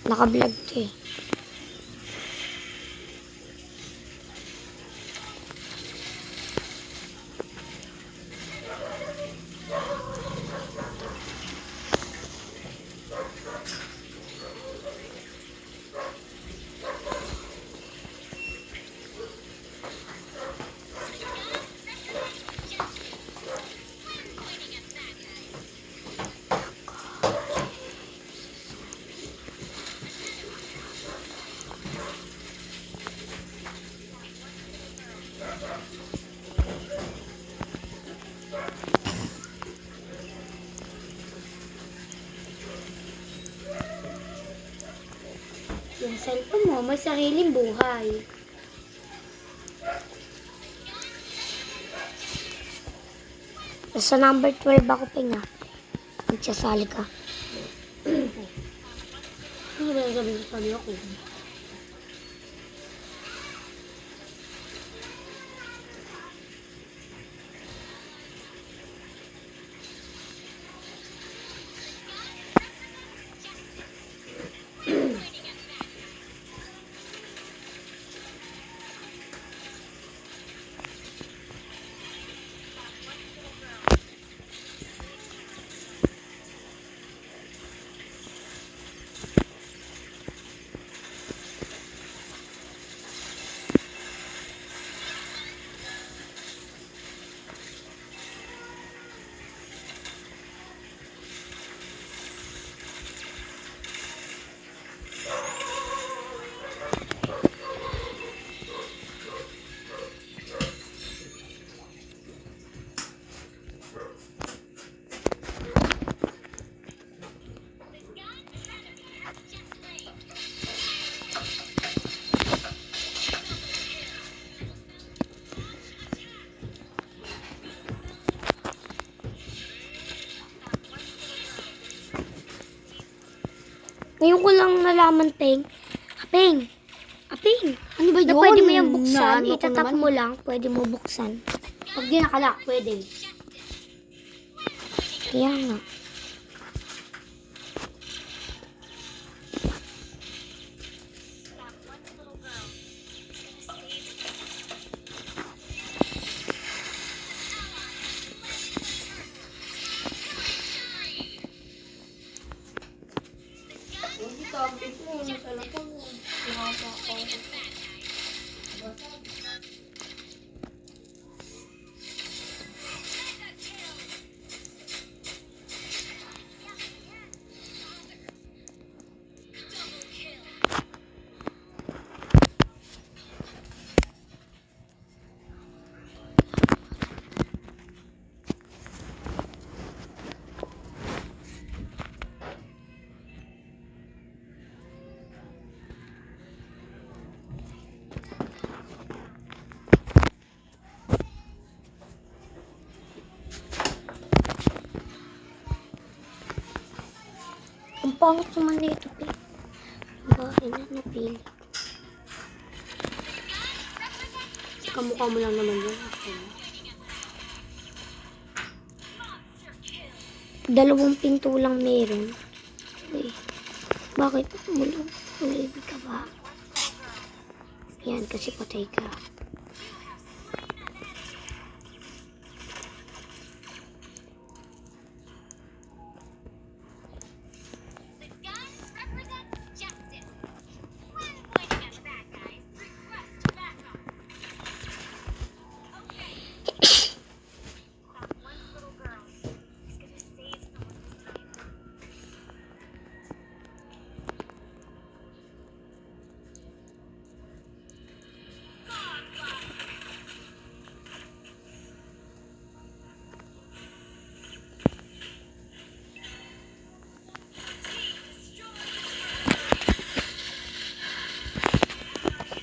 Naka-vlog to eh. Yung cellphone mo, may sariling buhay. Sa number 12 ako pinga. Magsasali ka. Ano ba yung sabi sa sabi ako? Ngayon ko lang nalaman, Peng. Apeng! Apeng! Ano ba Na yun? pwede mo yung buksan. Na ano ko Itatap naman. mo lang. Pwede mo buksan. Pag di nakalak, pwede. Kaya nga. Ang pangit naman nito, Peng. Bakit na napili? Kamukha mo lang naman yun. Dalawang pinto lang meron. Uy, bakit umibig ka ba? Yan, kasi patay ka.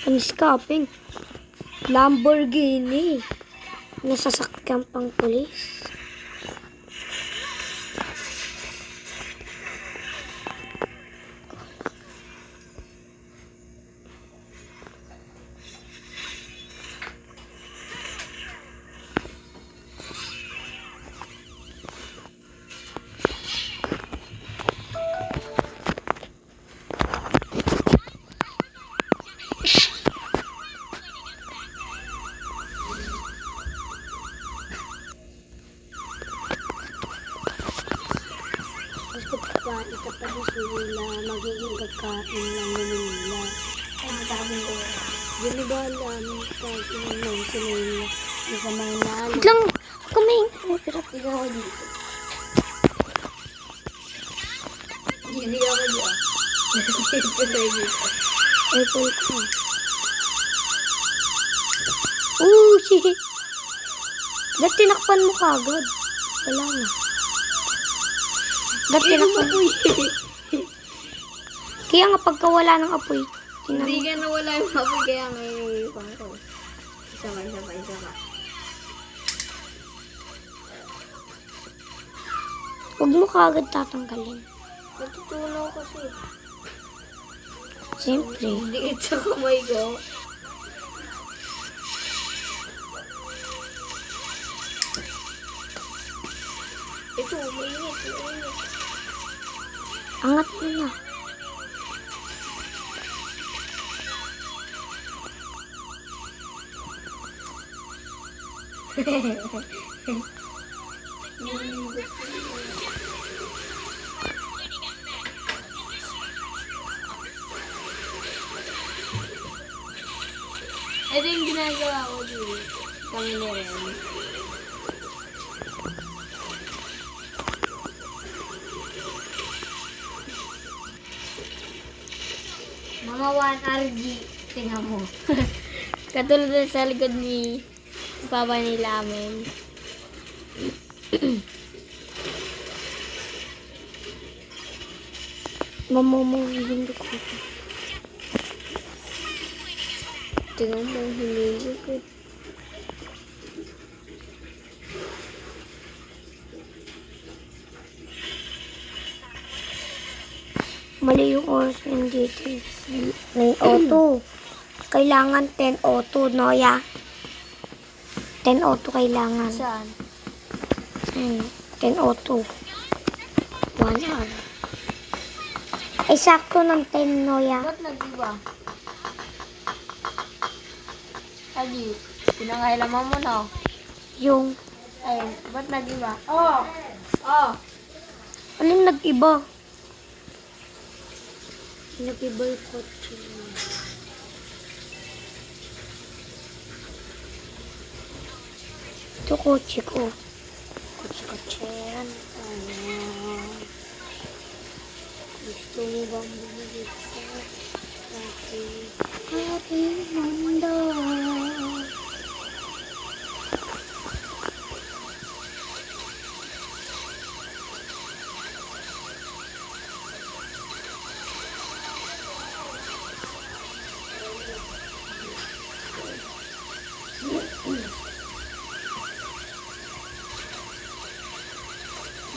Ang escaping Lamborghini. Nasasakyan pang pulis. pa itapalis nila, magiging kakain lang naman nila. Ano sabi ko? Hindi ba alam pag inunom sila nila, hindi ka manalo. Wait lang, huwag ka maingay. Pero Tignan ko dito. hindi ako dyan. Ito sa'yo dito. Apple ko. Oh, shit. Ba't tinakpan mo kagad? Wala na. Ba't tinakpan mo? Kaya nga pagka wala ng apoy, Hindi ka nawala yung apoy, kaya may pang ko. Isa pa. huwag mo kagad tatanggalin. Natutunaw kasi. Siyempre. Hindi sa kamay ko. Ito, mainit. Angat mo na. Ito yung ginagawa ko dito. Kami ni Ren. Mama 1RG. Tingnan mo. Katulad na sa likod ni Papa nila amin. Mamumuhin ko. Tingnan mo, hinili ko. Mali yung oras ng dito. 9:02. Kailangan 10:02, Noya. 10:02 kailangan. Saan? 10:02. 1 hour. Ay, sakto ng 10, Noya. Ba't nag-iba? Adi, pinangailaman mo na. Yung, Ay, ba't nag-iba? Oh! alin nag-iba? Nag-iba yung kotse. Ito kotse ko. Kotse-kotsehan. Ayan. Gusto mo bang bumalik sa ating mundo?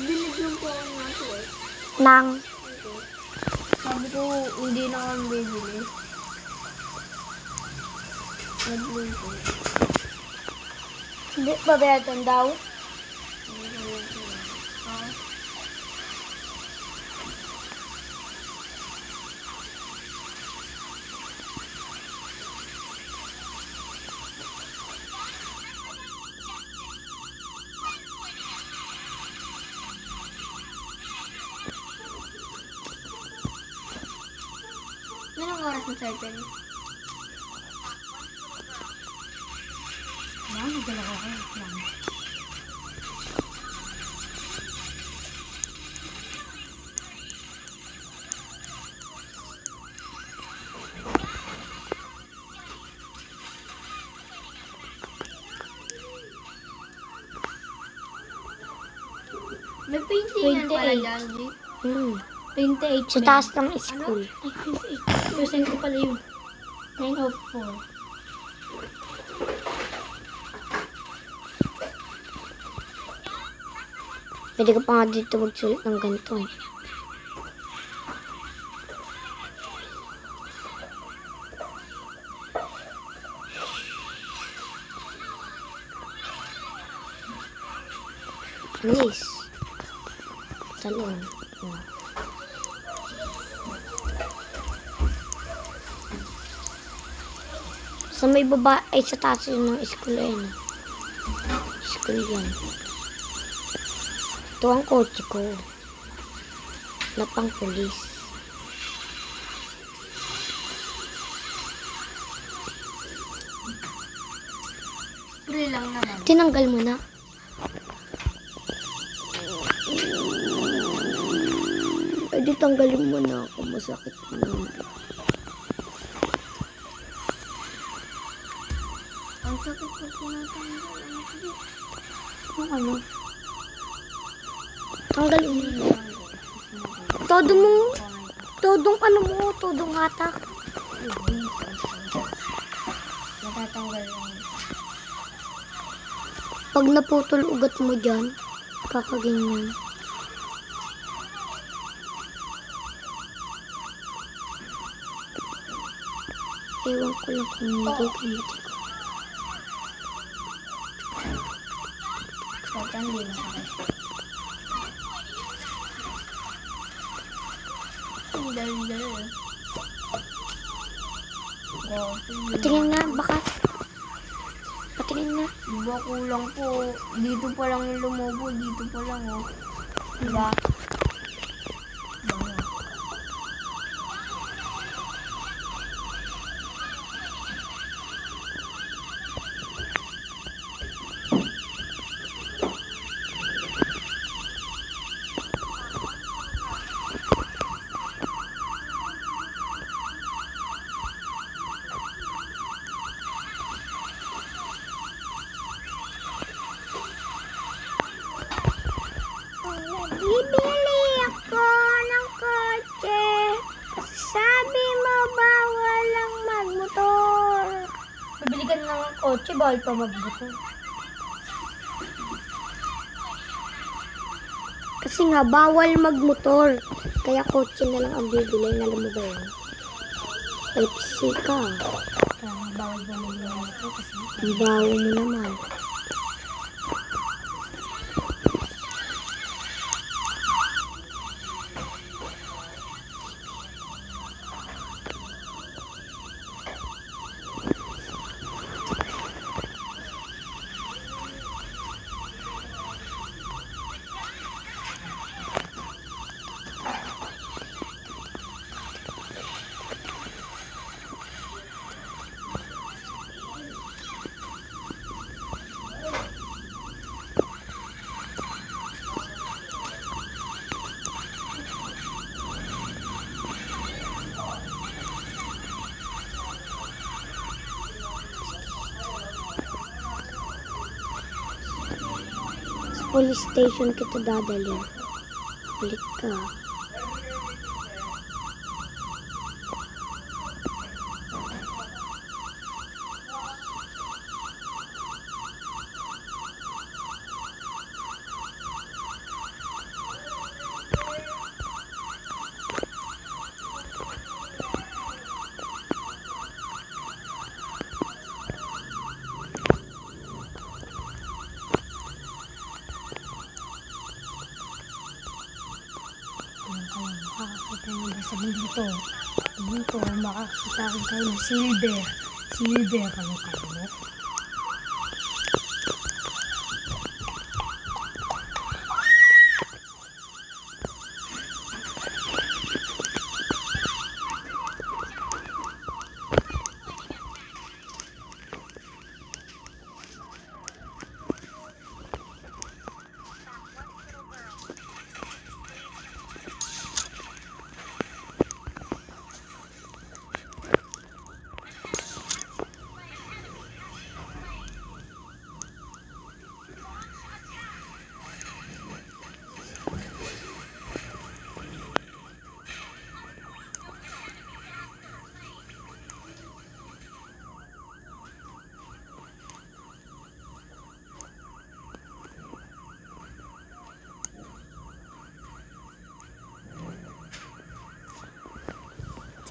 Binigyan po ako ng short. Nang, Sabi ko, hindi na kami bibili. Nag-link ko. hindi pa bayatan daw. Anong oras na sa'yo, Penny? May paintingan pala 28. dyan, G. 28. Sa taas ng school. Ay, 28. Percent ko pala yun. 904. Pwede ka pa nga dito magsulit ng ganito eh. Nice. Talon. Oh. Sa may baba, ay sa taas yun ng school eh. School yan. Ito ang kotse ko. na pang pulis. Pre lang naman. Tinanggal mo na. Ay, di tanggalin mo na ako. Masakit na. Ang sakit po tinatanggal. Ang ano? Tanggalin mo na. Todong ano mo, todong hatak. Natatanggal lang. Pag naputol ugat mo dyan, kakaganyan. Ewan ko lang kung hindi gamit ko. Tatanggal na ako. Ang dal-dal. Patingin nga, baka. Patingin nga. Diba kulang po. Dito pa lang yung lumobo. Dito pa lang oh. Diba? Bibili ako ng kotse. Sabi mo bawal lang magmotor. Pabili ka ng kotse, bawal pa magbuto. Kasi nga bawal magmotor. Kaya kotse na lang ang bibili. Alam mo ba yun? Pepsi ka. Bawal bumili ng ito kasi Ang bawo mo naman. Police station kita dadalhin. Balik ka. makakakita nyo ba sa dito? Dito, makakita rin kayo ng silver. Silver, ano kayo?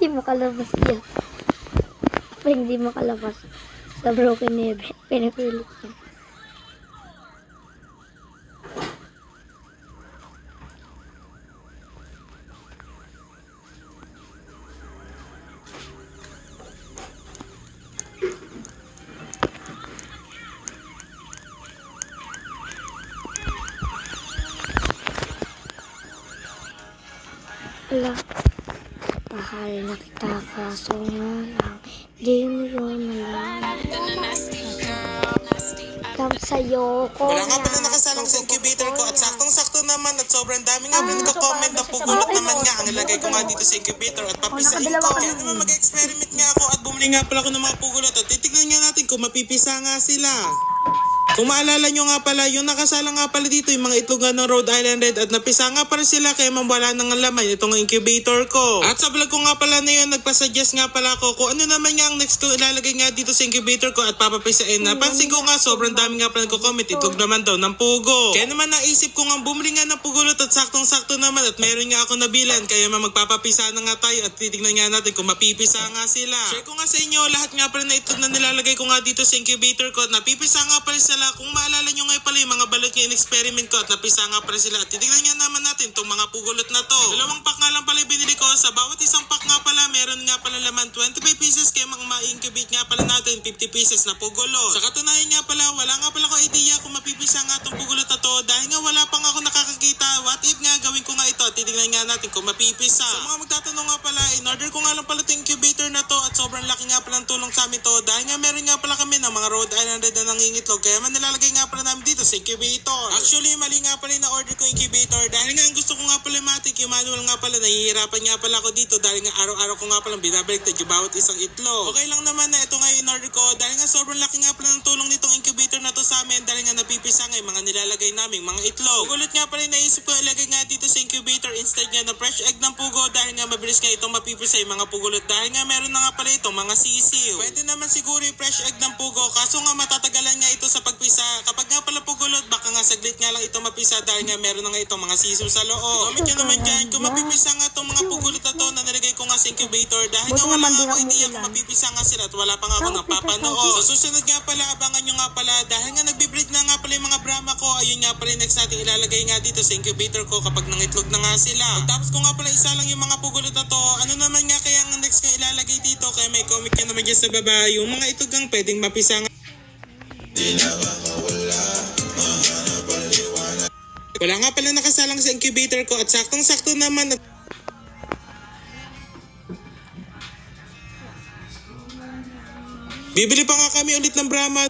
Hindi makalabas yan. Pag hindi makalabas sa broken nebe, pinipilit niya. Ala, mahal na kita kaso nga lang, di mo yun alam. Tapos sa'yo ko Wala nga pala nakasalang sa incubator ko at saktong-sakto naman at sobrang dami nga pala nagka-comment na pugulot naman nga ang ilagay ko nga dito sa incubator at papisain ko. Kaya naman mag-experiment nga ako at bumili nga pala ko ng mga pugulot at titignan nga natin kung mapipisa nga sila. Kung maalala nyo nga pala, yung nakasalang nga pala dito yung mga itlog nga ng Rhode Island Red at napisa nga pala sila kaya mawala nang laman itong incubator ko. At sa vlog ko nga pala na yun, nagpasuggest nga pala ako kung ano naman nga ang next ko ilalagay nga dito sa incubator ko at papapisain. Napansin ko nga sobrang dami nga pala nagko-comment, itlog naman daw ng pugo. Kaya naman naisip ko nga bumili nga ng pugulot at saktong-sakto naman at meron nga ako nabilan kaya magpapapisa na nga tayo at titignan nga natin kung mapipisa nga sila. Share ko nga sa inyo lahat nga pala na itlog na nilalagay ko nga dito sa incubator ko at napipisa nga pala sila. Kung maalala nyo nga pala yung mga balot nga in-experiment ko at napisa nga pala sila at titignan nga naman natin itong mga pugulot na to. 2 pack nga lang pala binili ko. Sa bawat isang pack nga pala meron nga pala laman 25 pieces kaya ma-incubate nga pala natin 50 pieces na pugulot. Sa katunayan nga pala wala nga pala ko idea kung mapipisa nga itong pugulot na to dahil nga wala pang ako nakakakita. What if nga gawin ko nga ito at titignan nga natin kung mapipisa. Sa mga magtatanong nga pala, in order ko nga lang pala itong incubator na to at sobrang laki nga pala ng tulong sa amin to dahil nga meron nga pala kami ng mga Rhode Island Red na nangingitlog kaya nilalagay nga pala namin dito sa incubator. Actually, mali nga pala yung na-order ko incubator dahil nga ang gusto ko nga pala matik yung manual nga pala, nahihirapan nga pala ako dito dahil nga araw-araw ko nga pala binabaliktad yung bawat isang itlog. Okay lang naman na ito nga yung in-order ko dahil nga sobrang laki nga pala ng tulong nitong incubator na to sa amin dahil nga napipisa nga yung mga nilalagay naming mga itlog. Pugulot nga pala naisip ko ilagay nga dito sa incubator instead nga ng fresh egg ng pugo dahil nga mabilis nga itong mapipisa yung mga pugulot dahil nga meron na nga pala itong mga sisiw. Pwede naman siguro yung fresh egg ng pugo kaso nga matatagalan nga ito sa pagpisa. Kapag nga pala pugulot baka nga saglit nga lang ito mapisa dahil nga meron na nga itong mga sisiw sa loob. Comment nyo naman dyan kung mapipisa nga itong mga pugulot na to na nilagay ko nga sa incubator dahil nga wala nga ako idea kung mapipisa nga sila at wala pa nga ako napapanood. Sa susunod nga pala abangan nyo nga pala dahil nga nagbe-breed na nga pala yung mga Brahma ko. Ayun nga pala yung next natin ilalagay nga dito sa incubator ko kapag nangitlog na nga sila. Tapos ko nga pala isa lang yung mga pugulot na to, ano naman nga kaya ang next nga ilalagay dito kaya may comment nyo naman dyan sa baba yung mga itlogang pwedeng mapisa nga. Wala nga pala nakasalang sa incubator ko at saktong-sakto naman at bibili pa nga kami ulit ng Brahma.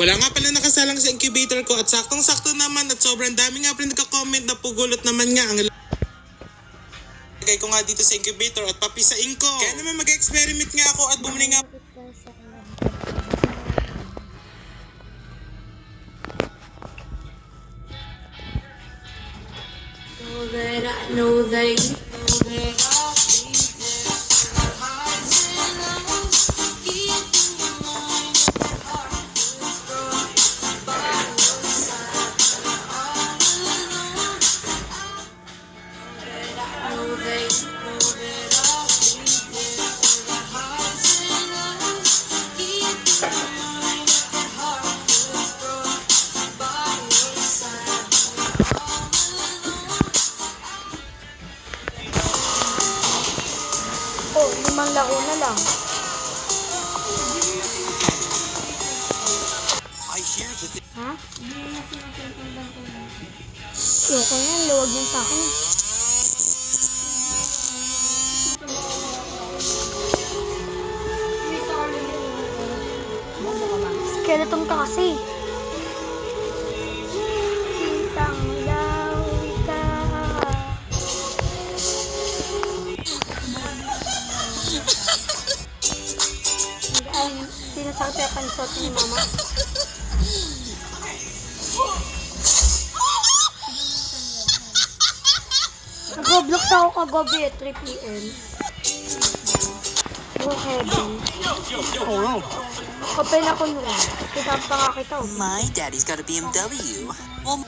Wala nga pala nakasalang sa incubator ko at saktong-sakto naman at sobrang dami nga pala nagka-comment na pugulot naman nga ang lagay ko nga dito sa incubator at papisain ko. Kaya naman mag-experiment nga ako at bumili nga Oh, 5 laro na lang. Ha? Ayoko yan, luwag yan sa akin. Skeleton ka kasi. Sintang lawi ka. Ay, sinasakit yung pansot ni mama. Nag-Roblox ako kagabi at 3 p.m. Oh, heaven. Open ako nun. Kita pa nga kita. My daddy's got a BMW. Well,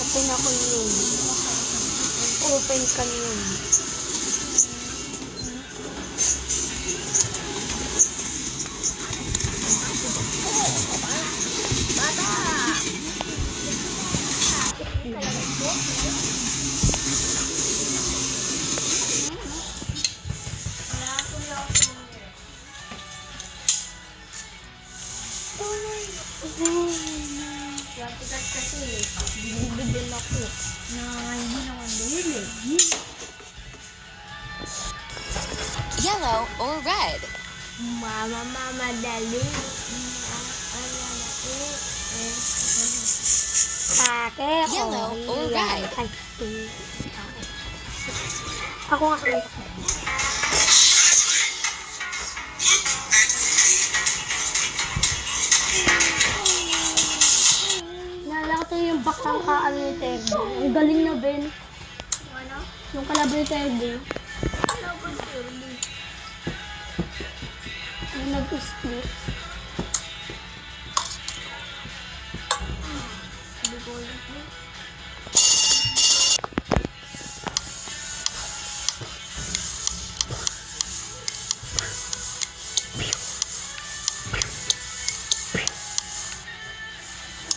Open ako nun. Open ka nun. Kasi, bibigyan ako. Na hindi na Yellow or red? Mama, dali. Ate, Yellow or red? Ay, ako nga sa Naalala ko yung bakang kaano ni Terdo. Ang galing na, Ben. Ano? Yung kalaban ni Terdo. Ano ba Shirley? Yung nag-split. Hindi ko alam.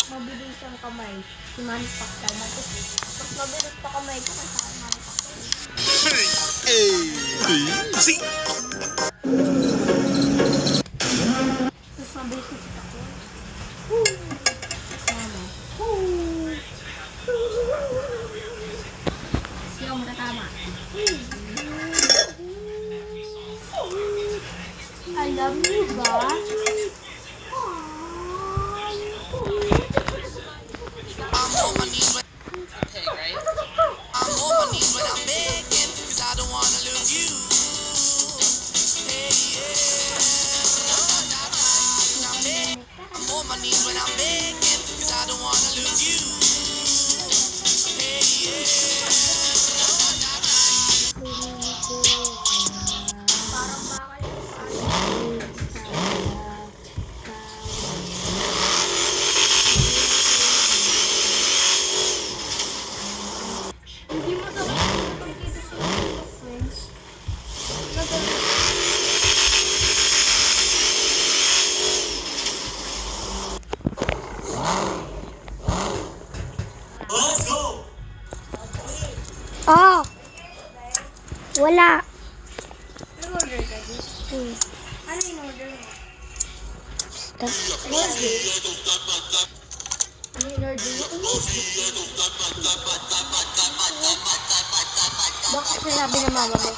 Mabilis ang kamay. Si Manny Pacquiao. Mas mabilis pa kamay ko kaysa kay Manny Pacquiao. See? Mas mabilis na si Pacquiao. Siya ang tatama. Alam niyo ba? Okay, right? I'm on my knees when I'm begging, 'cause I don't wanna lose you. Hey, yeah. I'm on my knees when I'm begging, 'cause I don't wanna lose you. Hey, yeah. Parang bakal. Hindi mo sa pagkita sa friends. Let's go! Oh! Wala. Ano order ka di? Ano yung order mo? Basta. Ano yung order mo? Bakit sinabi ng mama mo?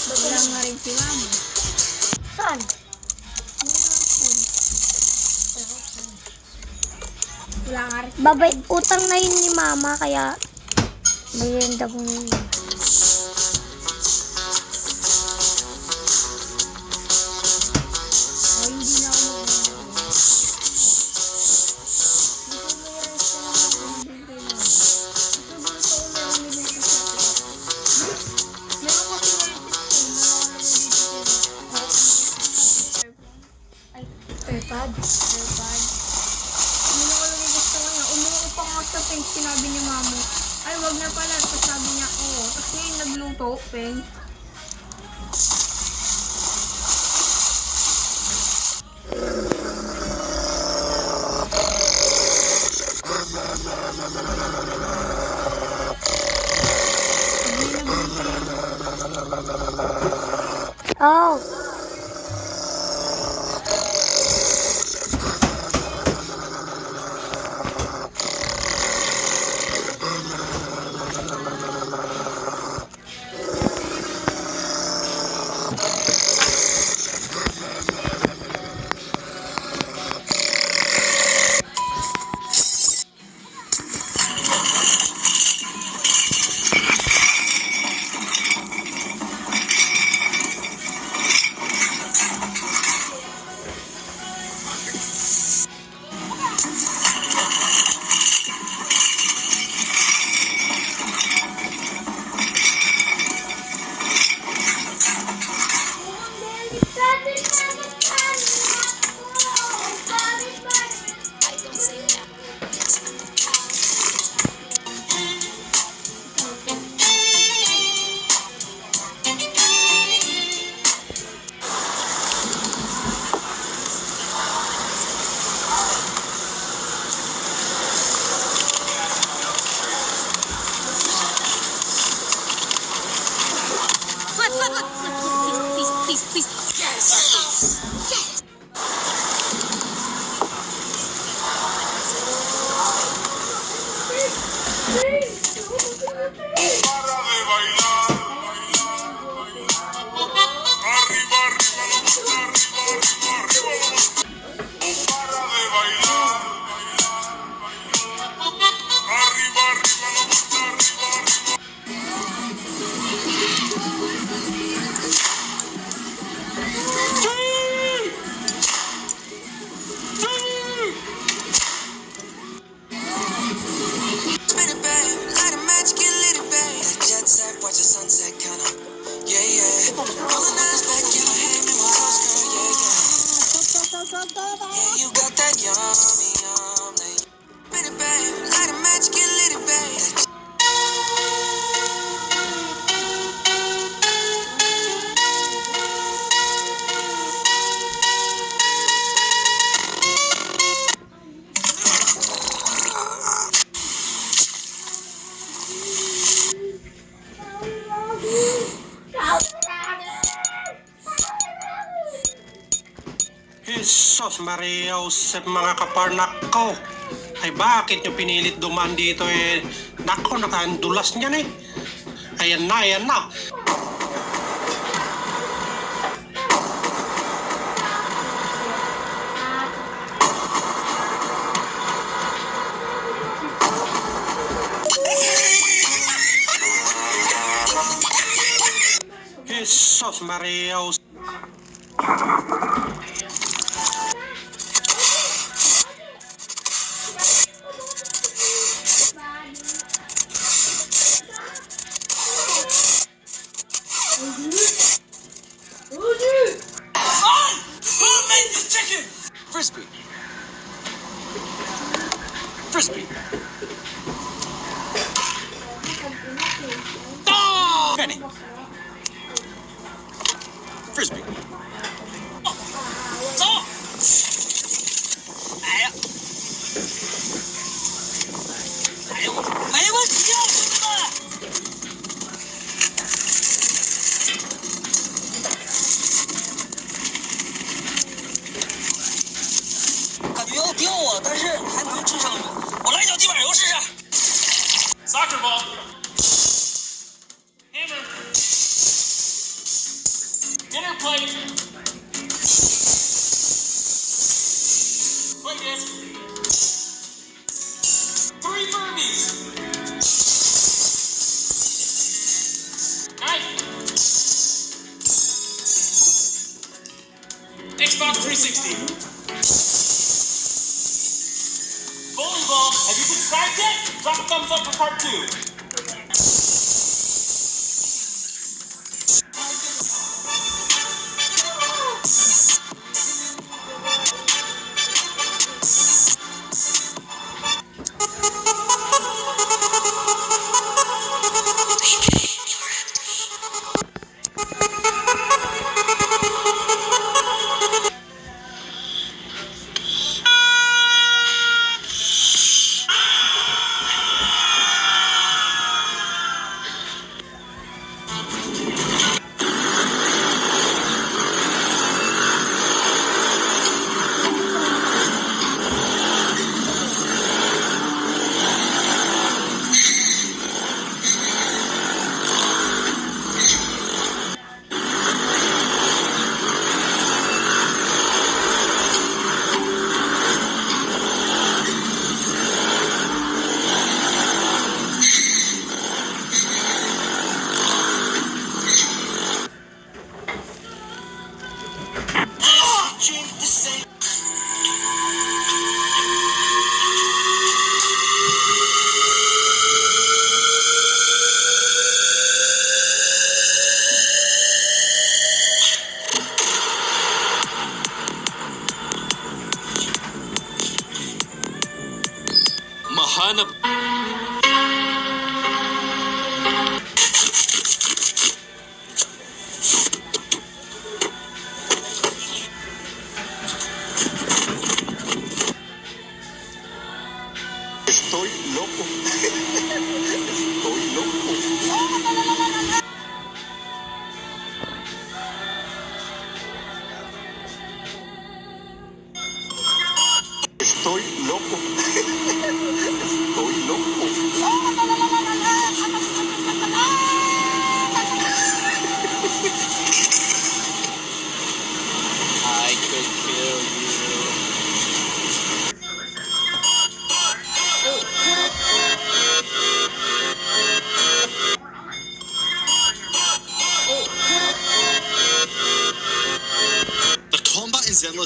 Wala nga rin si mama. Saan? Wala nga rin. Babay, utang na yun ni mama, kaya mayroon daw kong Oh, hindi na ako mag-order. AirPod. Hindi ko lang gusto ko niya. Umuha pa nga sa pink, sinabi ni mamo. Ay, wag na pala. Tapos sabi niya, oo. Tapos ngayon nagluto, pink. Oh! Spin it, babe. Light a match, get lit, babe. Jet set, watch the sunset, kinda. Yeah, yeah. Rolling eyes back in my hand, in my house, girl. Yeah, yeah. Yeah, you got that yummy, yum. Spin it, babe. Light a match, get lit, babe. Jesus Maria Josep, mga kaparnak ko. Ay bakit nyo pinilit dumaan dito eh? Nako, nakaandulas niyan eh. Ayan na, ayan na. Jesus Maria Josep. Who made this chicken? Frisbee. Frisbee. Oh! Penny. Frisbee. Oh! Oh! Eh. 哎呦，没问题啊，兄弟们！感觉要掉啊，但是还能吃上去。我来一脚鸡板油试试。Soccer ball. Hammer. Dinner plate. Play disc. 3 Furbies. Knife. Xbox 360. Bowling ball. Have you subscribed yet? Drop a thumbs up for part 2.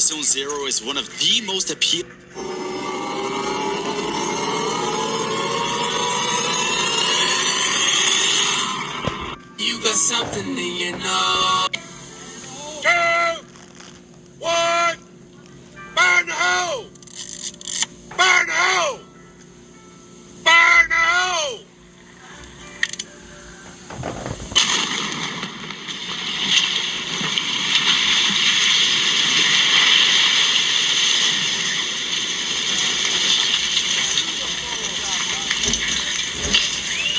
Yellowstone Zero is one of the most appealing. You got something in your nose. 2, 1, burn the hole! Burn the hole! Burn the hole!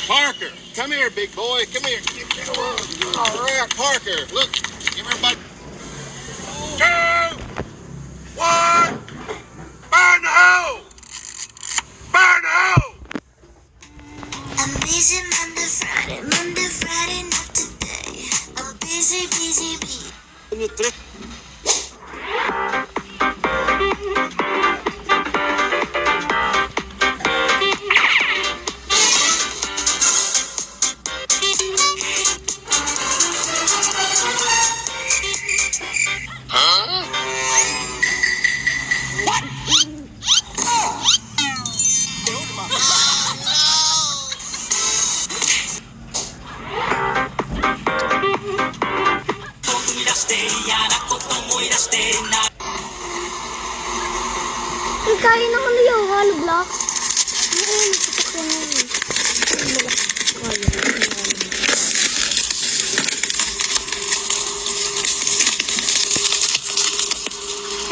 Parker, come here, big boy. Come here. All right, Parker. Look, give everybody. 2, 1, burn the hole! Burn the hole! I'm busy Monday, Friday, not today. I'm busy, busy, busy. Ang kaya ng ano yung hollow blocks. Ano yung sasakyan na yun?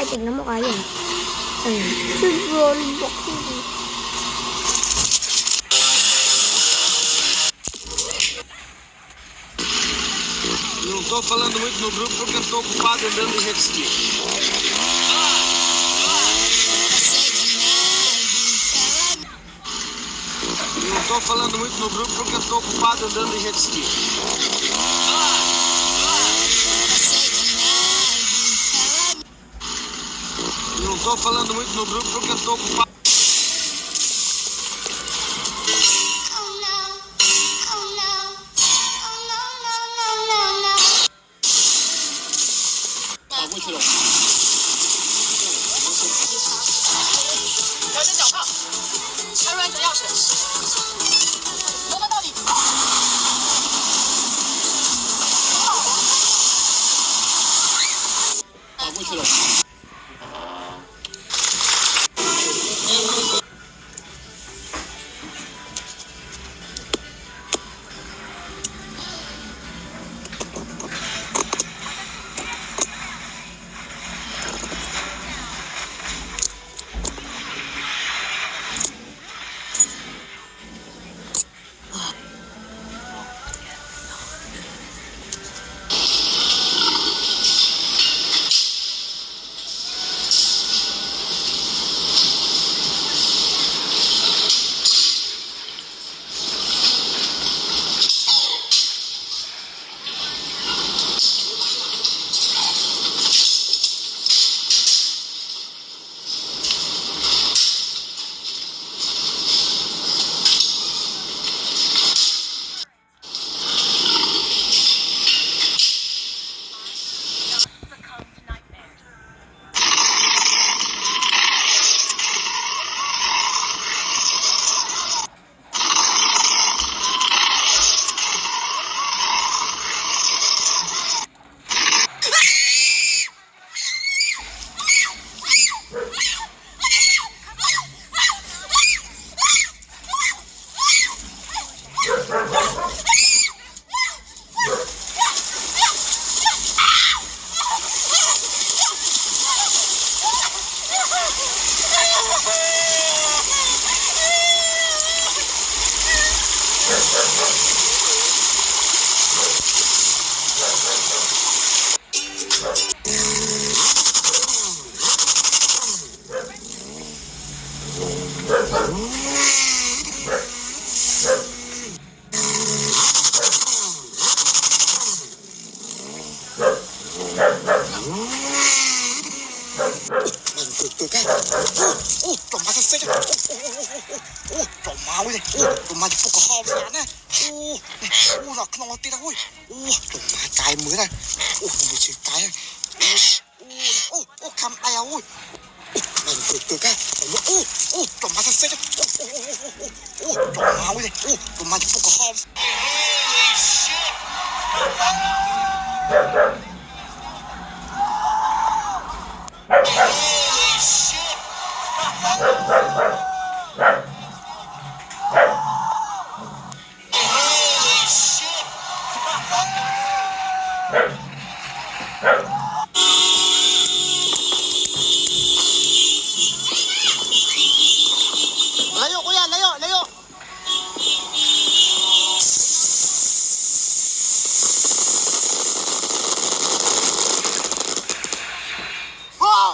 Ay, tignan mo kaya. Ayun. Rolling block yun. Eu não tô falando muito no grupo porque eu tô ocupado andando de jet ski. Eu não tô falando muito no grupo porque eu tô ocupado andando de jet ski. Eu não tô falando muito no grupo porque eu tô ocupado. Kam ayaw. Nandito ka. Tumasa sa'yo. Tumawi. Tumayo ka ham. Holy shit! Holy shit! Holy shit! Layo, kuya, layo, layo. Oh!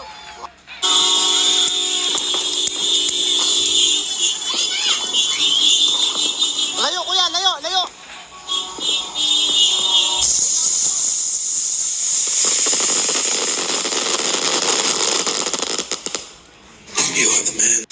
Layo, kuya, layo, layo. You are the man.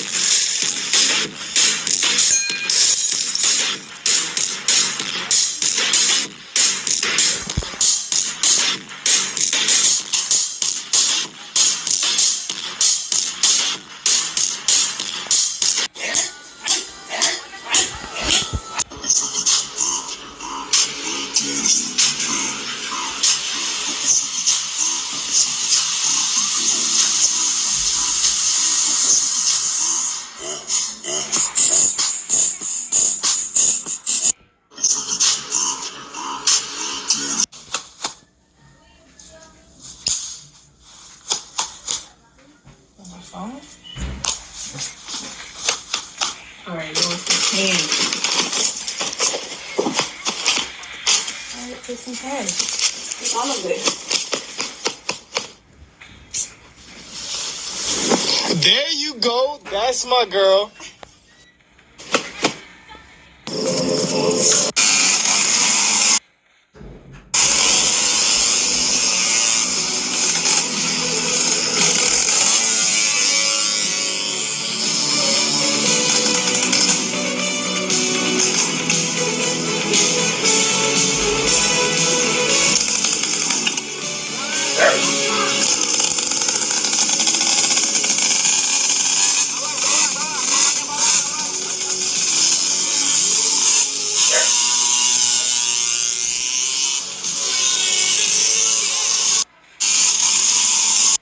There you go. That's my girl.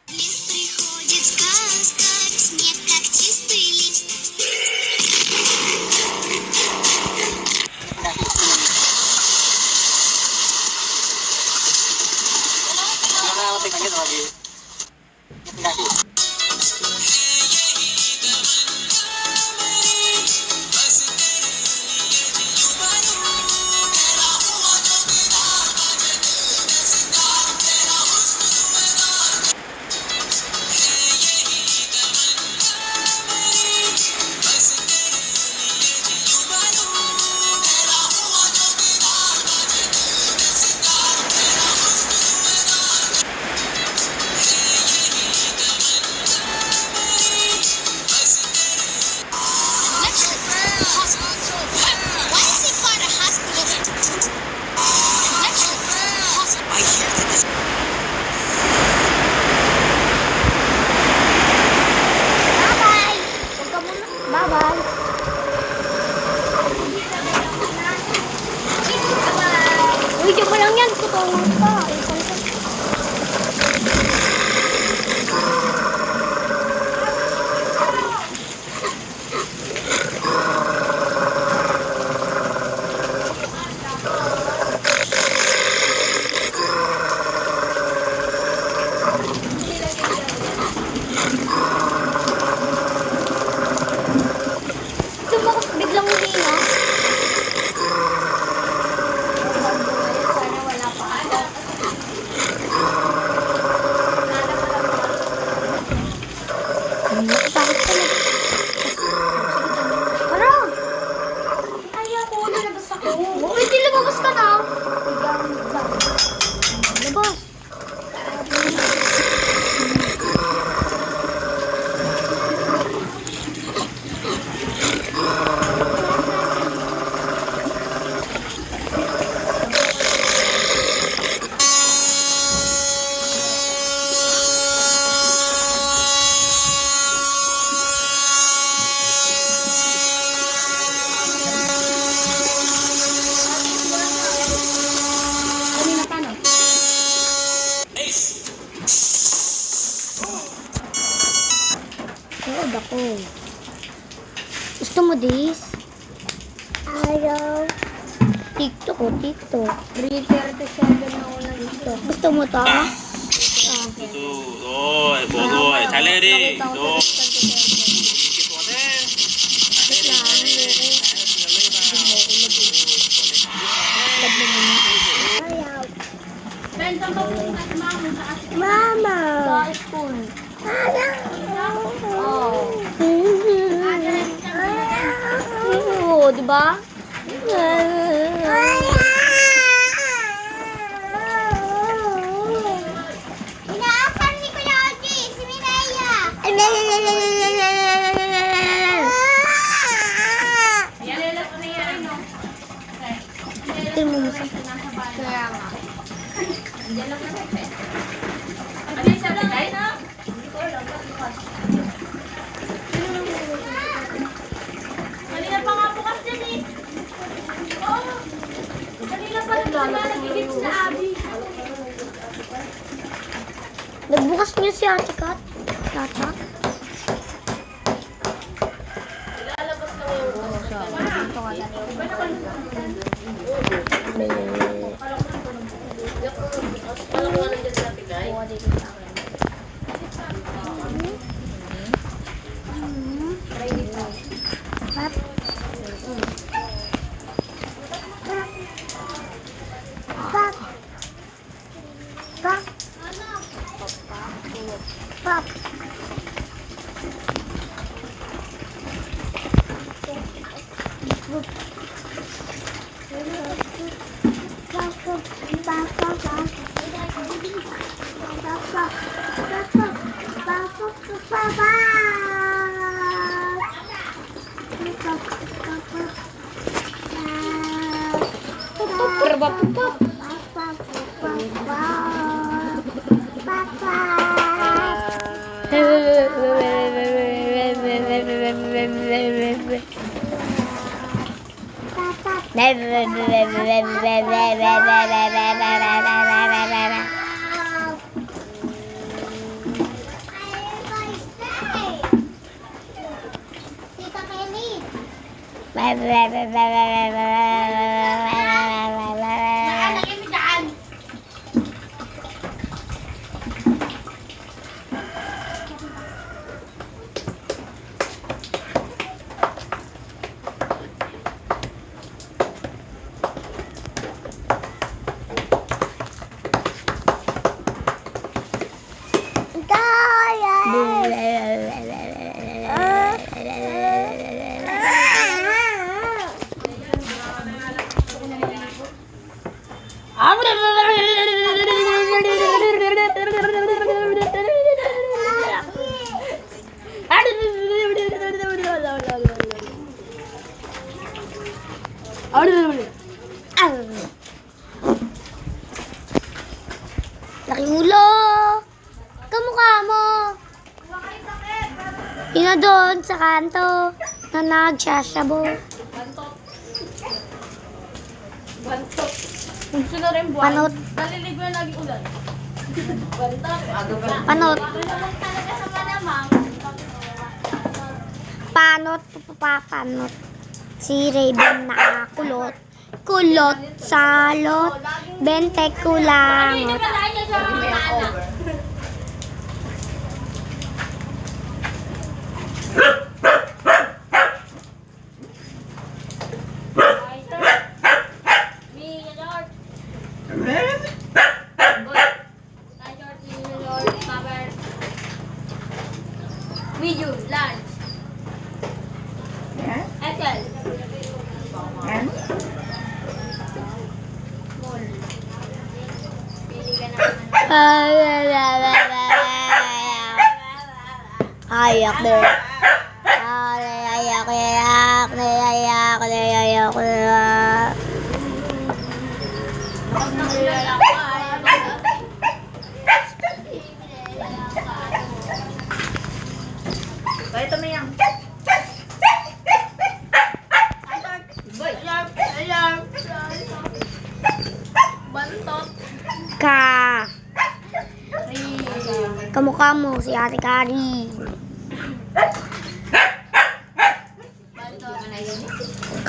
Приходит сказка, снег как чистый лист. Why is he called a hospital? I hear that this Bye-bye! Huwag ka muna. Bye-bye! Uy, diyan mo lang yan. Tutulong pa. Tumakot biglang humina. Sana wala pa. Bakit ka na? Tara! Ayaw ko, lalabas ako. Uy, di lumabas ka na. Labas. this? Ayaw. TikTok ko, TikTok. 3:37 na ako na dito. Gusto mo to? Rồi, bộ rồi, thái lên đi. Rồi. Mama. Sa school. Oo, di ba? Inaasan ni Kuya Oji, si Minaya. Ito mo sa Kaya nga. Kanina pa nga bukas din eh. Oo. Kanina pa rin wala nagigit sa Abi. Nagbukas niya si Ate Kat. Tata. Pap. Pap. Pap. Tita Kelly. Nakalagay mo dyan. Laki ulo. Kamukha mo. Yun na doon sa kanto na nagsasabo. Gusto na rin buwan. Panot. Nalilig na lagi ulan. Panot. Talaga sa malamang. Panot. Papanot. Si Raven nakakulot. Kulot. Salot. Bente kulangot. Wala niya sa mga anak. Medium, large. Excel. Small. Pili ka Ayak na. Ayak na. Ito na yan. Bantot. Ka. Kamukha mo si Ate Kari.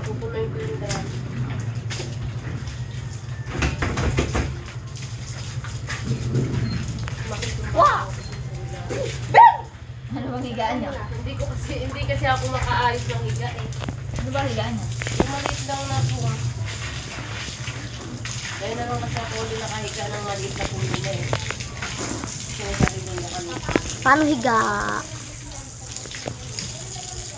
Pupuloy ko yung drum. Wow! Ano bang higaan niya? Hindi kasi ako makaayos ng higa eh. Ano ba higaan niya? Maliit lang na po. Kaya naman kasi ako ulit nakahiga ng maliit na pulo na eh. Sinasabi mo na kami. Paano higa?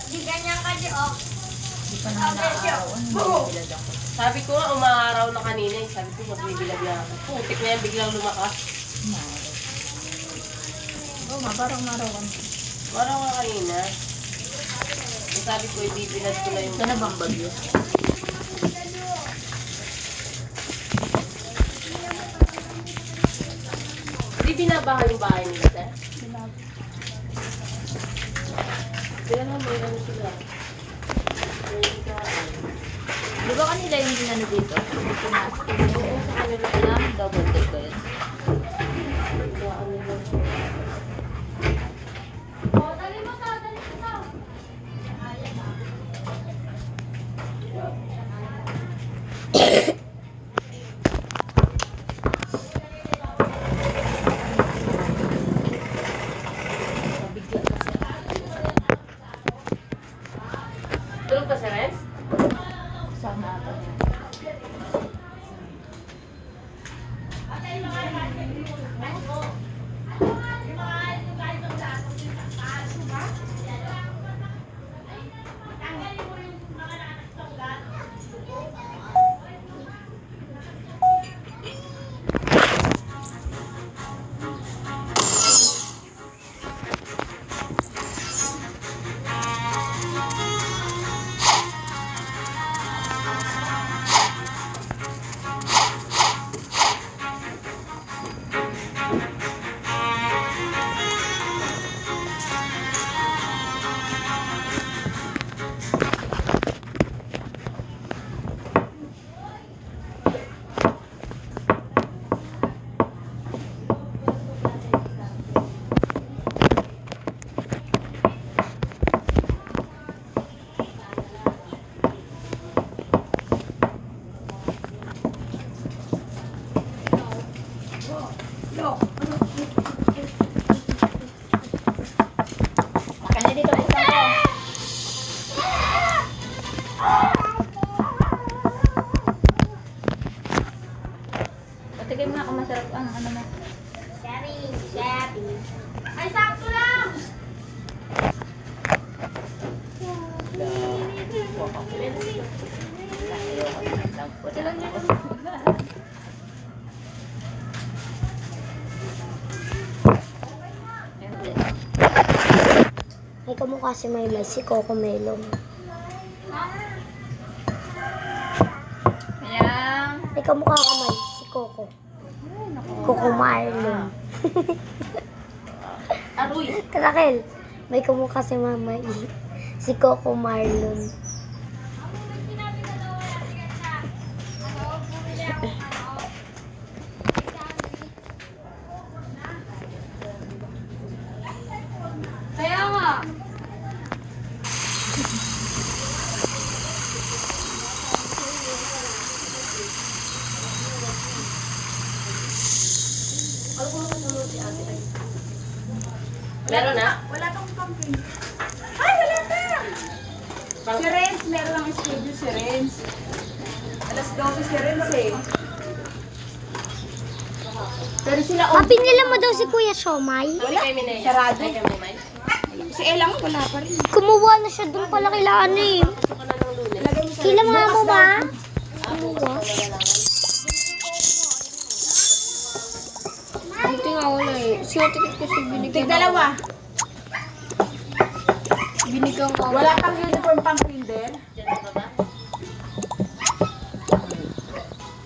Di ganyan ka, Di, oh. Hindi pa naman naaarawan. Bilad ako. Sabi ko nga, umaaraw na kanina eh. Sabi ko, magbibilag na ako. Putik na yan, biglang lumakas. Oo nga, parang narawan. Araw nga kanina. Sabi ko, ibibilad ko na yung... Ito na bang bagyo? Hindi binabahan yung bahay nila, sir? Sila na, may ano sila. May higaan. Di ba kanila yung ginano dito? Pinas. Oo, sa kanila. Kailangan double take ko yun. Higaan nila. Tulog ka, Sir Renz? Sama ata niya. Makanya dito po sa ako. Patigay mo nga kung masarap ang ano mo. Ay, sakto lang! Puti lang yun. May kamukha si Maylay, si Coco Melon. Ayan. May kamukha ka May, si Coco. Coco Marlon. Aroy! Raquel, may kamukha si Mamay, si Coco Marlon. Kaya nga. Meron na? Wala tong pumpkin. Ay, wala na! Si Renz, meron lang schedule si Renz. Alas 12 si Renz eh. Pero sila Papinila mo daw si Kuya Shomay. Wala kay Minay. Sarado. Ay, kay Minay. si Ella mo wala pa rin. Kumuha na siya doon pala kila ano eh. Gusto ka na ng Lunes. Lagay mo sa Kila mga mo ba? Kumuha. Buti nga wala eh. Si Ate kasi binigyan Tig-dalawa. Binigyan ko. Wala pang uniform pang kinder. Diyan ka ba?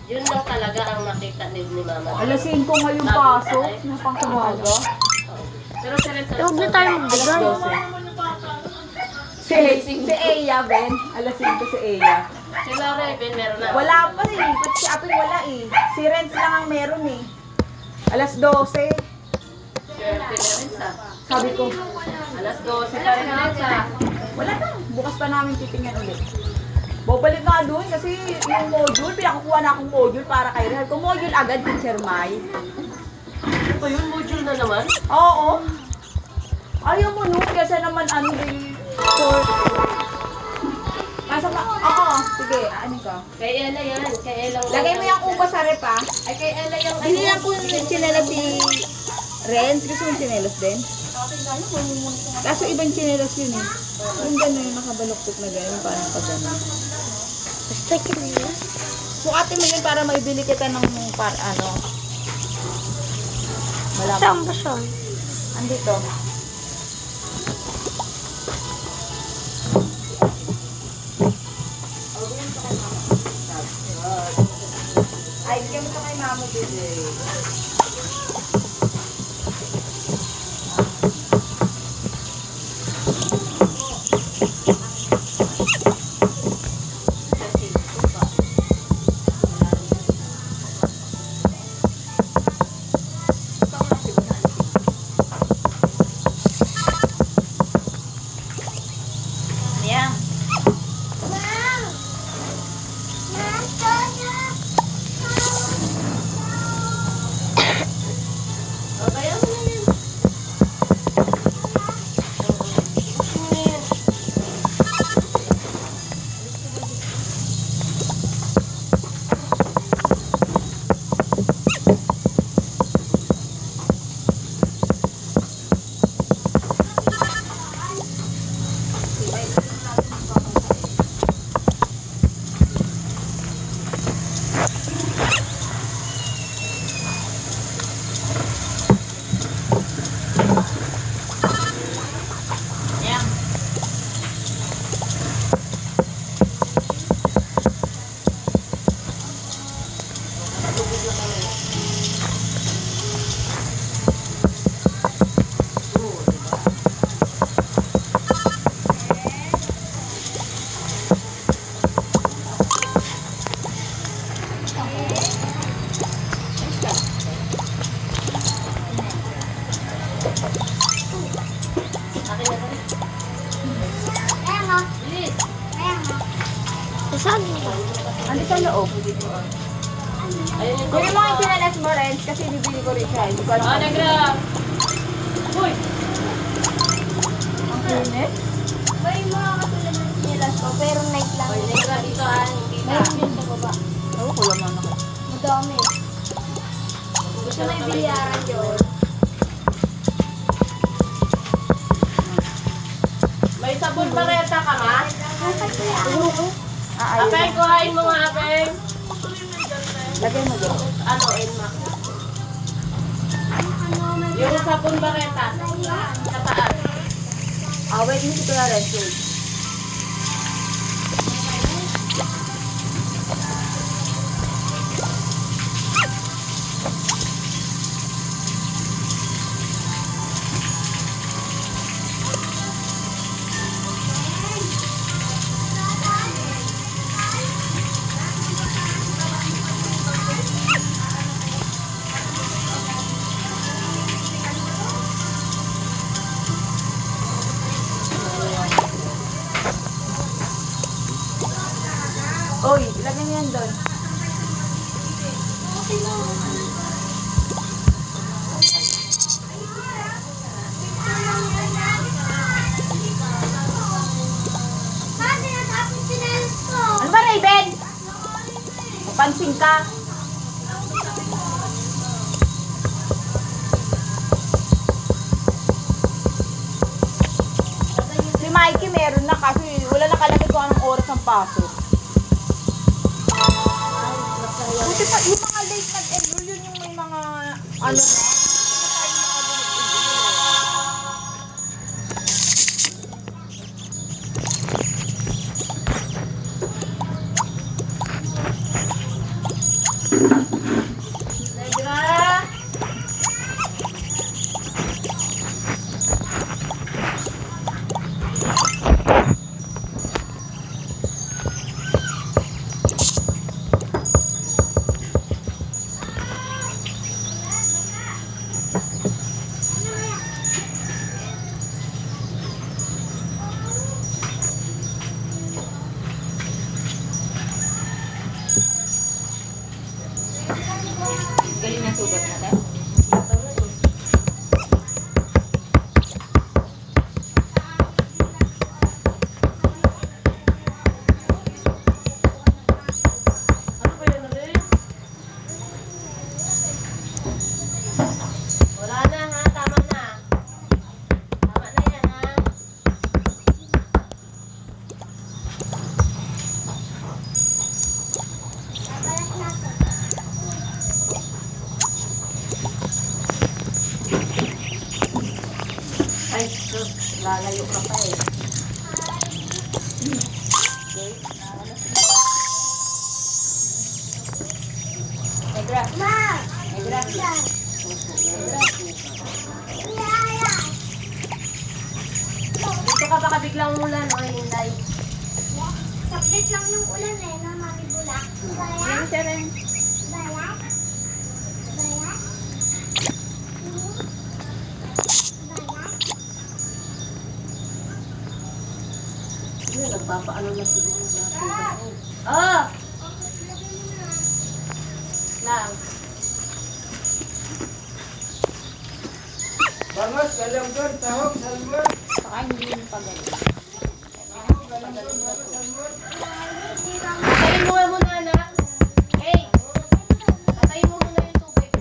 Yun lang talaga ang nakita ni Mama. Alas 5 ngayong pasok. Na pang umaga. Pero si Renz, Huwag na tayo magbigay. Si Eya, Ben. Alas 5 si Eya. sila Raven, meron na. Wala pa eh. Pati si Apple wala eh. Si Renz lang ang meron eh. Alas 12. Swerte na rin sa. Sabi ko, Alas 12 pa rin Renz ah. wala na. Bukas pa namin titingnan ulit. Bobalik nga doon kasi yung module, pinakukuha na akong module para kay Rehel. Kung module agad, Teacher Mai. Ito yung module na naman. Oo. Ayaw mo nun, kasi naman ano for... Pasok na. Oo, sige, ano ka? Kay Ella yan. Kay Ella. Lagay mo yung upa sa rep, ha? Ay, kay Ella yung... Hindi lang po yung chinelas si Renz. Gusto mo chinelas din? Kaso ibang chinelas yun eh. Yung gano'n yung nakabaluktot na gano'n, parang pa gano'n. Basta kinila. Sukatin mo yun para maibili kita ng ano. Malaman. Saan ba siya? Andito. Ay, bigyan mo ito kay Mama Bebe. Ayan. Saan ba? Ando sa loob. Kunin mo yung chinelas mo, Renz, kasi bibili ko rin siya. Hindi ko alam. Nagra. Uy! Ang init. May mga katulad ng chinelas ko, pero night lang. Uy, Nagra dito hindi ka. Meron din sa baba. Oo, ko lang naman. Madami. Gusto na yung bilyaran yun. May sabon ba reta ka, ma? Ayun. Apeng, kuhain mo nga, Apeng. Lagay mo dyan. Ano, Enma? Yung sabon ba reta? Sa taas. Wait, hindi ko na Renz. Wait. Oy, ilagay mo yan doon. Ano ba, Raven? Papansin ka. Si Mikey meron na kasi wala nakalagay kung anong oras ang pasok. Buti pa, yung mga late nag-enroll, yun yung may mga, ano na, Nagra! Lalayo ka pa eh. Negra. Negra. Dito ka baka biglang ulan o Inday. Saklit lang yung ulan eh, na Mami Bulak. Yan siya rin. Balat? Balat? Nagpapaano na siguro na. Oh! Lang. Bangas, kalang doon, tahok, salmon. Saka hindi yung pagaling. Patayin mo nga muna, anak. Hey! Patayin mo muna yung tubig.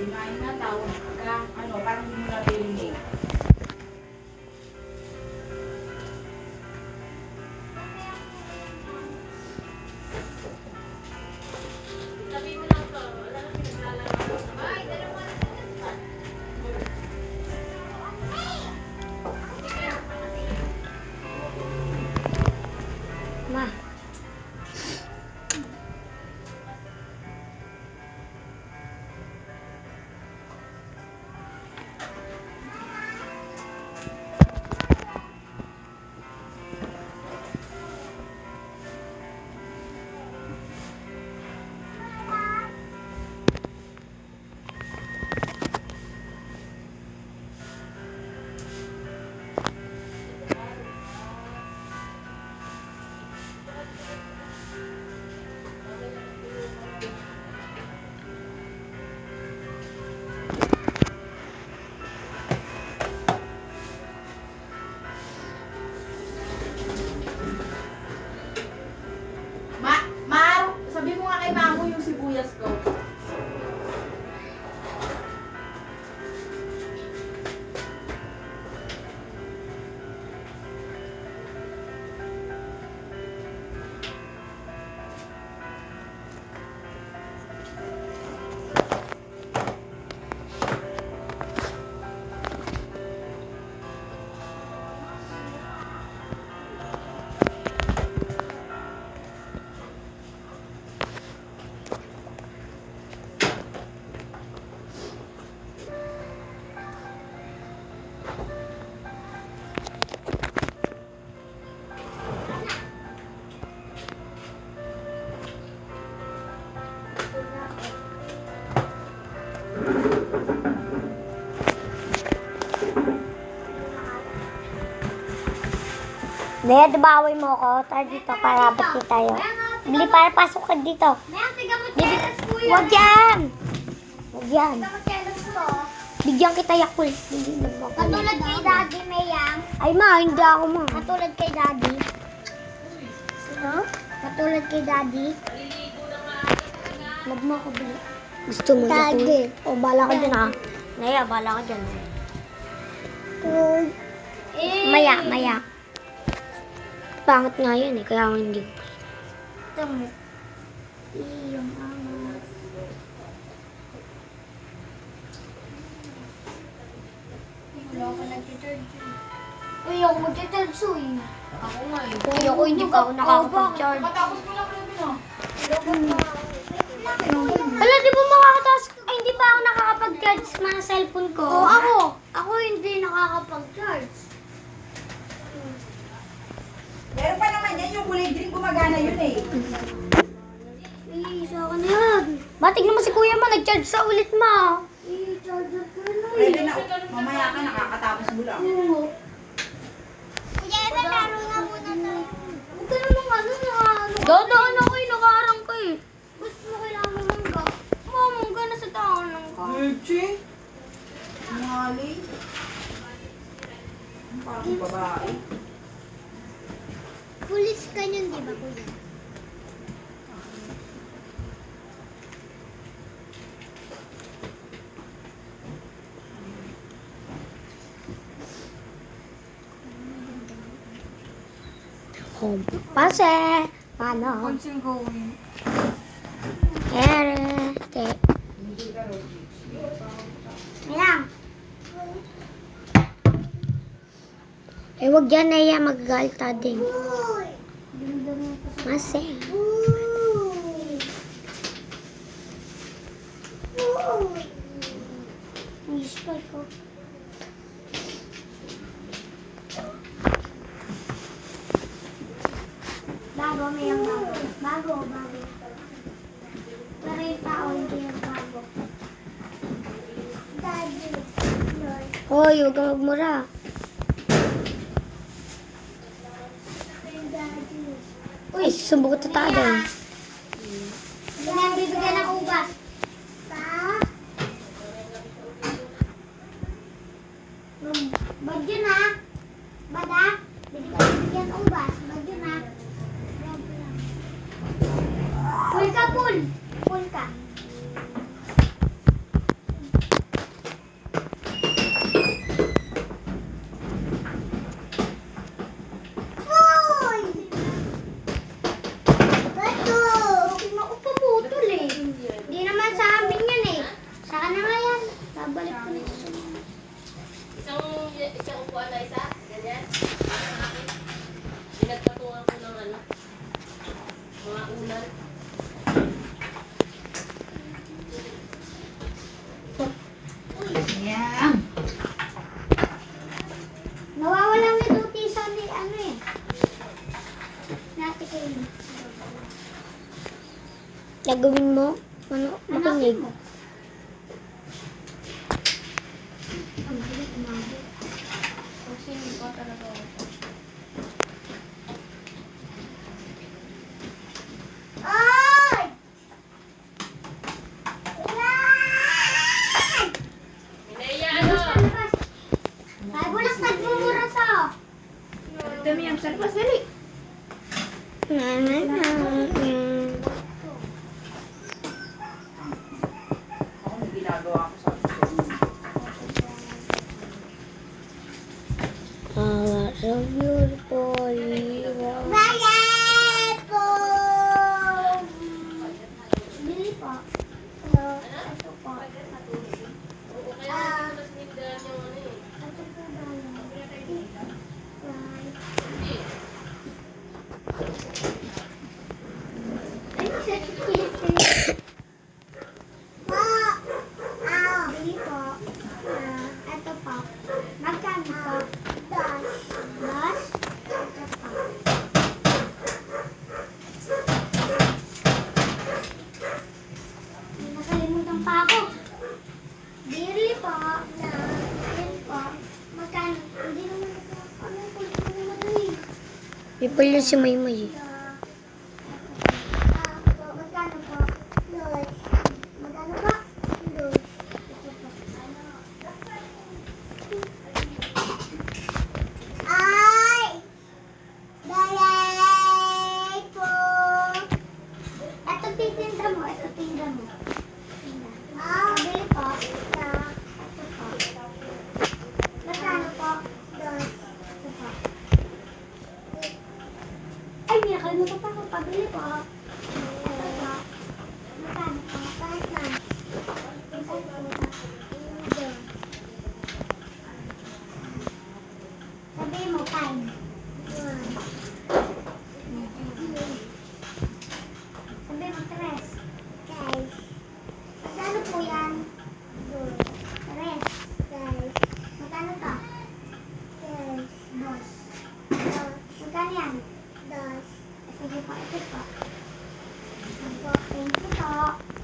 Dinain na, tawag ka. Ano, parang hindi mo narinig. Sabi mo lang to, wala na pinaglalaro. Ay, dalawa na sa Ma. Sabi mo nga kay Mamo yung sibuyas ko. Daya, dibaway mo ako. Tayo dito para bati tayo. Bili para pasok ka dito. Huwag yan! Huwag yan. Bigyan kita Yakult. Katulad kay Daddy Mayang. Ay ma, hindi ako ma. Katulad kay Daddy. No? Katulad kay Daddy. Huwag mo ako bili. Gusto mo Daddy. Yakult? O, bala ka dyan ah. Naya, bala ka dyan. Maya, maya. Pangit nga yan eh, kaya hindi. Ito mo. Iyong angas. Wala ka nag-charge. Uy, ako mag-charge eh. Ako nga eh. Kung ako hindi pa ako nakakapag-charge. Matapos ko lang rin no? Hala, di ba makakataas? Ay, hindi pa ako nakakapag-charge sa cellphone ko. Oo, ako. Ako hindi nakakapag-charge. Meron pa naman yan, yung kulay green gumagana yun eh. Sa akin na yan. Batik naman si kuya ma, nag-charge sa ulit ma. I-charger ko na Pwede na, mamaya ka nakakatapos mo lang. Kuya, laro na muna tayo. Huwag ka naman ano. Dadaan ako eh, nakaharang ka eh. Gusto mo kailangan mo mangga. Mangga na sa taon lang ka. Virtue? Mali. Parang babae. Pulis ka niyan, di ba kuya? Home. Pase. Paano? Consing going. Ere. Te. Ayan. Eh, wag yan na yan, magagalta din. Mase. English pa ko. Bago, may ang bago. Bago. Pero yung tao, hindi yung bago. Daddy. Lord. Hoy, huwag kang magmura. Uy, sumbog ko tayo doon. Hindi na yung bibigyan ng ubas. Bagyo na. Bada. Bibigyan ng ubas. Bagyo na. Pull ka, pull. Pull ka. Pagbalik ko na siya. Isang upuan na isa? Ganyan? Sa akin. Pinagpatungan ko ng ano? Mga ulan. Yan. Nawawala mo yung tisa ni ano eh. Nati kayo. Gagawin mo? Ano? Makinig. Sino ko talaga ako? Ay! Inaya, ano? Ay, bulas nagmumura to. Dami yan. Sarpas, dali. Ako may ginagawa ko sa So beautiful. Violet po. Bili po. Hello. Ito po. Oo, kaya mas nindahan yung ano eh. Ito po ba? Bili po. Ito po. Magkano po? Das. Das? Ito po. Nakalimutan pa ako. Bili po. Bili po. Magkano? Hindi naman ako. Ano yung kulit mo naman eh? Ipal yun si Maymay. Magkano po? Dos. Magkano po? Dos. Ay! Balay po! Ito titinda mo. Ito tinda mo. Bili po. Ito po. Magkano po? Dos. Ito po. Ay, may nakalimutan pa ako. Pabili po. Ito po. Magkano po? Kahit na. Ito po. Ito. Sabi mo, 5. Sabi mo, 3. Guys. Magkano po yan? 3. Guys. Magkano to? Guys. Dos. Magkano yan? Dos. Sige po, ito po. Thank you po.